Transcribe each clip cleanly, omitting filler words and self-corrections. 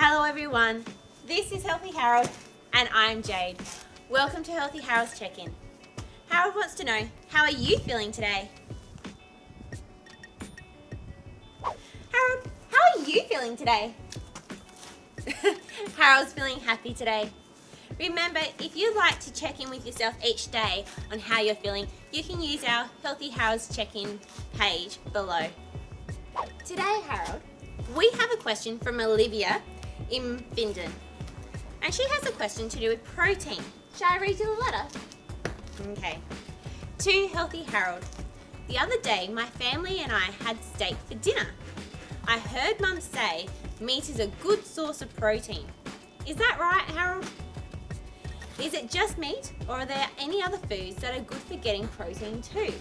Hello everyone, this is Healthy Harold and I'm Jade. Welcome to Healthy Harold's Check-In. Harold wants to know, how are you feeling today? Harold, how are you feeling today? Harold's feeling happy today. Remember, if you'd like to check in with yourself each day on how you're feeling, you can use our Healthy Harold's Check-In page below. Today, Harold, we have a question from Olivia in Finland. And she has a question to do with protein. Shall I read you the letter? Okay. To Healthy Harold. The other day, my family and I had steak for dinner. I heard Mum say meat is a good source of protein. Is that right, Harold? Is it just meat, or are there any other foods that are good for getting protein too?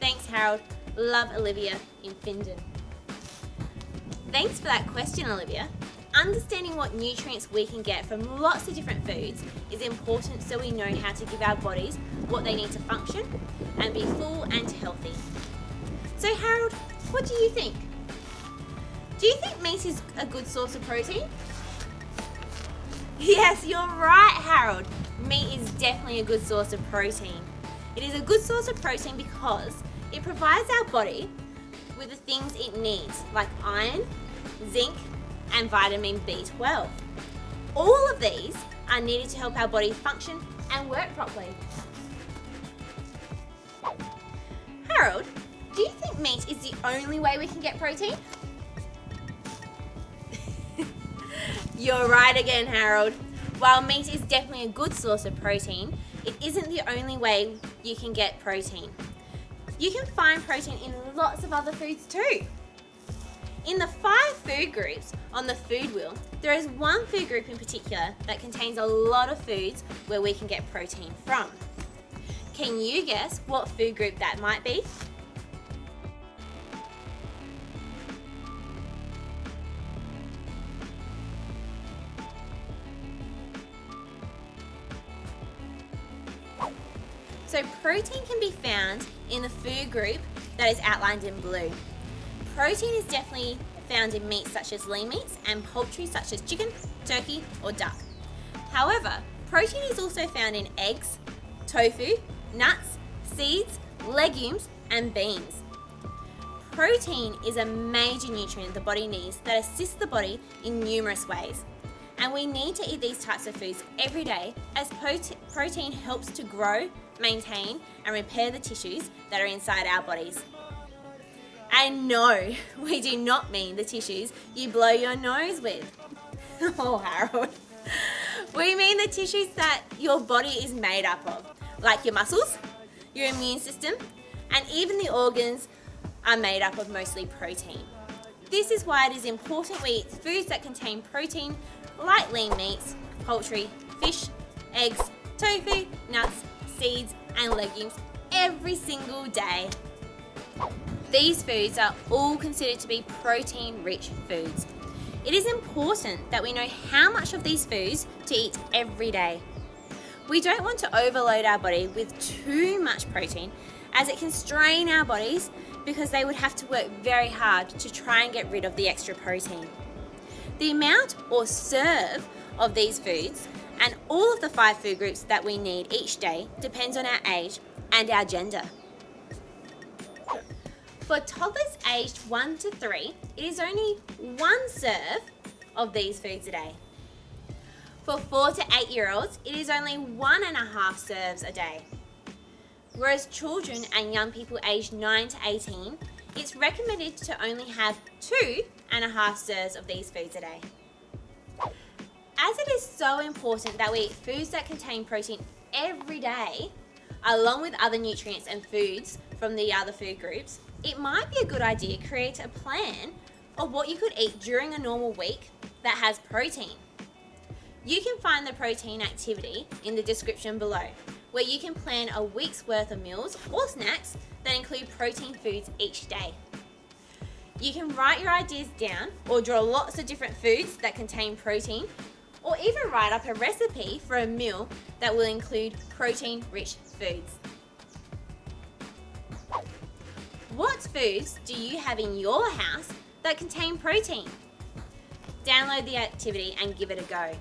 Thanks, Harold. Love, Olivia in Finland. Thanks for that question, Olivia. Understanding what nutrients we can get from lots of different foods is important so we know how to give our bodies what they need to function and be full and healthy. So Harold, what do you think? Do you think meat is a good source of protein? Yes, you're right, Harold. Meat is definitely a good source of protein. It is a good source of protein because it provides our body with the things it needs, like iron, zinc, and vitamin B12. All of these are needed to help our body function and work properly. Harold, do you think meat is the only way we can get protein? You're right again, Harold. While meat is definitely a good source of protein, it isn't the only way you can get protein. You can find protein in lots of other foods too. In the 5 food groups on the food wheel, there is one food group in particular that contains a lot of foods where we can get protein from. Can you guess what food group that might be? So protein can be found in the food group that is outlined in blue. Protein is definitely found in meats such as lean meats and poultry such as chicken, turkey, or duck. However, protein is also found in eggs, tofu, nuts, seeds, legumes, and beans. Protein is a major nutrient the body needs that assists the body in numerous ways. And we need to eat these types of foods every day as protein helps to grow, maintain, and repair the tissues that are inside our bodies. And no, we do not mean the tissues you blow your nose with. Oh, Harold. We mean the tissues that your body is made up of, like your muscles, your immune system, and even the organs are made up of mostly protein. This is why it is important we eat foods that contain protein, like lean meats, poultry, fish, eggs, tofu, nuts, seeds, and legumes every single day. These foods are all considered to be protein-rich foods. It is important that we know how much of these foods to eat every day. We don't want to overload our body with too much protein, as it can strain our bodies because they would have to work very hard to try and get rid of the extra protein. The amount or serve of these foods and all of the 5 food groups that we need each day depends on our age and our gender. For toddlers aged 1 to 3, it is only 1 serve of these foods a day. For 4 to 8-year-olds, it is only 1.5 serves a day. Whereas children and young people aged 9 to 18, it's recommended to only have 2.5 serves of these foods a day. As it is so important that we eat foods that contain protein every day, along with other nutrients and foods from the other food groups, it might be a good idea to create a plan of what you could eat during a normal week that has protein. You can find the protein activity in the description below, where you can plan a week's worth of meals or snacks that include protein foods each day. You can write your ideas down or draw lots of different foods that contain protein, or even write up a recipe for a meal that will include protein-rich foods. What foods do you have in your house that contain protein? download the activity and give it a go.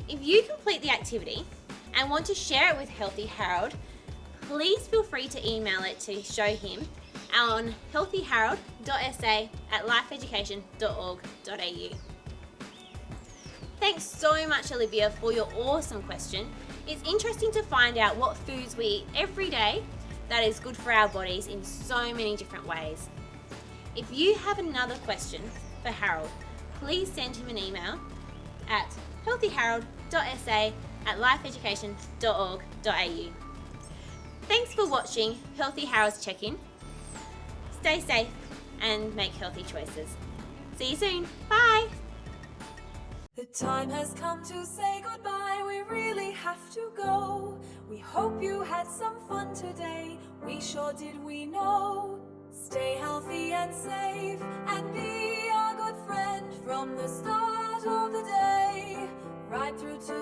If you complete the activity and want to share it with Healthy Harold, please feel free to email it to show him on healthyharold.sa@lifeeducation.org.au. Thanks so much, Olivia, for your awesome question. It's interesting to find out what foods we eat every day that is good for our bodies in so many different ways. If you have another question for Harold, please send him an email at healthyharold.sa@lifeeducation.org.au. Thanks for watching Healthy Harold's Check-In. Stay safe and make healthy choices. See you soon. Bye. The time has come to say goodbye, we really have to go. We hope you had some fun today, we sure did, we know. Stay healthy and safe and be a good friend from the start of the day right through to